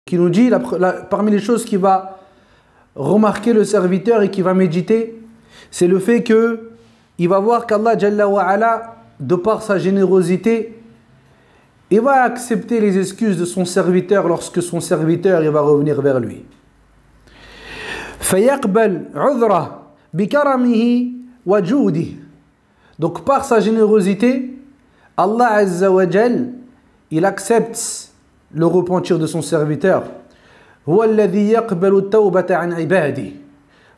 qui nous dit, parmi les choses qui va remarquer le serviteur et qui va méditer, c'est le fait que il va voir qu'Allah Jalla wa Ala, de par sa générosité, il va accepter les excuses de son serviteur lorsque son serviteur il va revenir vers lui. فَيَقْبَلْ عُذْرَهُ بِكَرَمِهِ وَجُودِهِ. Donc par sa générosité, Allah Azza wa Jal, il accepte le repentir de son serviteur. هو الذي يقبل التوبة عن عباده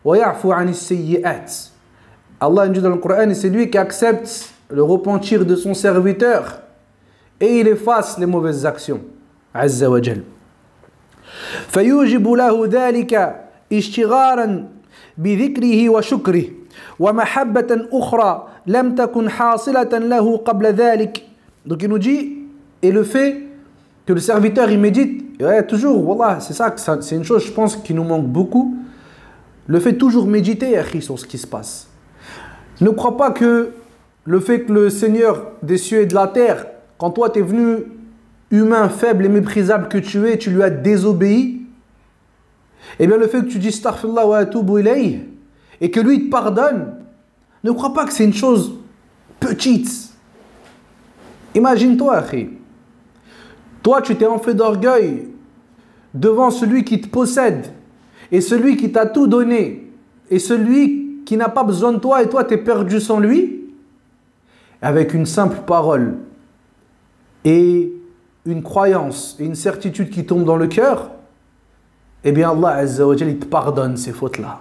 ويعفو عن السيئات. Allah dit dans le Coran, c'est lui qui accepte le repentir de son serviteur et il efface les mauvaises actions. Azza wa Jal. فيوجب له ذلك اشتغالا بذكره وشكره ومحبة أخرى لم تكن حاصلة له قبل ذلك. Donc il nous dit, et le fait que le serviteur il médite, ouais, toujours, wallah, c'est ça, c'est une chose je pense qui nous manque beaucoup, le fait toujours méditer sur ce qui se passe. Ne crois pas que le fait que le Seigneur des cieux et de la terre, quand toi tu es venu humain, faible et méprisable que tu es, tu lui as désobéi, et bien le fait que tu dis astaghfirullah wa atubu ilayh et que lui il te pardonne, ne crois pas que c'est une chose petite. Imagine-toi, akhi. Toi, tu t'es enflé d'orgueil devant celui qui te possède et celui qui t'a tout donné et celui qui n'a pas besoin de toi et toi, tu es perdu sans lui. Avec une simple parole et une croyance et une certitude qui tombe dans le cœur, eh bien Allah Azza wa Jal, il te pardonne ces fautes-là.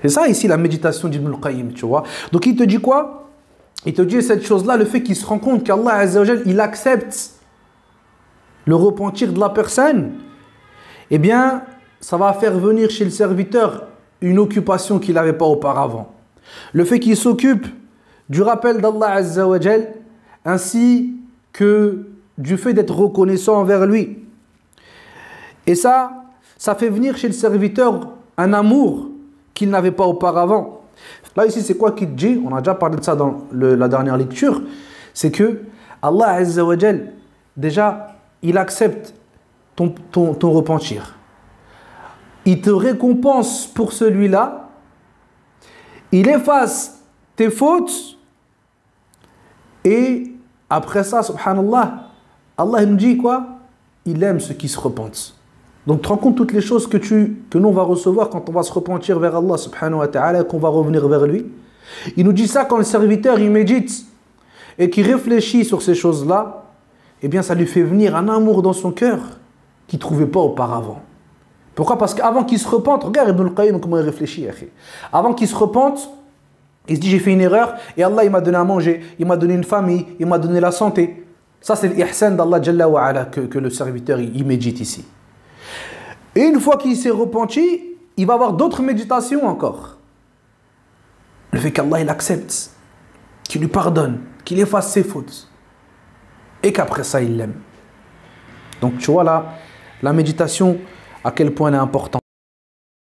C'est ça ici la méditation d'Ibn al-Qayyim, tu vois. Donc il te dit quoi? Il te dit cette chose-là, le fait qu'il se rend compte qu'Allah Azza wa Jal, il accepte le repentir de la personne, eh bien ça va faire venir chez le serviteur une occupation qu'il n'avait pas auparavant. Le fait qu'il s'occupe du rappel d'Allah Azza wa Jal, ainsi que du fait d'être reconnaissant envers lui. Et ça fait venir chez le serviteur un amour qu'il n'avait pas auparavant. Là ici c'est quoi qu'il dit? On a déjà parlé de ça dans la dernière lecture. C'est que Allah Azza wa Jal, déjà, il accepte ton repentir. Il te récompense pour celui-là. Il efface tes fautes. Et après ça, subhanallah, Allah nous dit quoi? Il aime ceux qui se repentent. Donc tu te rends compte toutes les choses que nous on va recevoir quand on va se repentir vers Allah subhanahu wa ta'ala et qu'on va revenir vers lui. Il nous dit ça quand le serviteur il médite et qu'il réfléchit sur ces choses-là, eh bien ça lui fait venir un amour dans son cœur qu'il ne trouvait pas auparavant. Pourquoi? Parce qu'avant qu'il se repente, regarde Ibn al-Qayyim comment il réfléchit. Avant qu'il se repente, il se dit j'ai fait une erreur et Allah il m'a donné à manger, il m'a donné une famille, il m'a donné la santé. Ça c'est l'ihsan d'Allah Jalla wa Ala que le serviteur il médite ici. Et une fois qu'il s'est repenti, il va avoir d'autres méditations encore. Le fait qu'Allah il accepte, qu'il lui pardonne, qu'il efface ses fautes. Et qu'après ça il l'aime. Donc tu vois là, la méditation, à quel point elle est importante.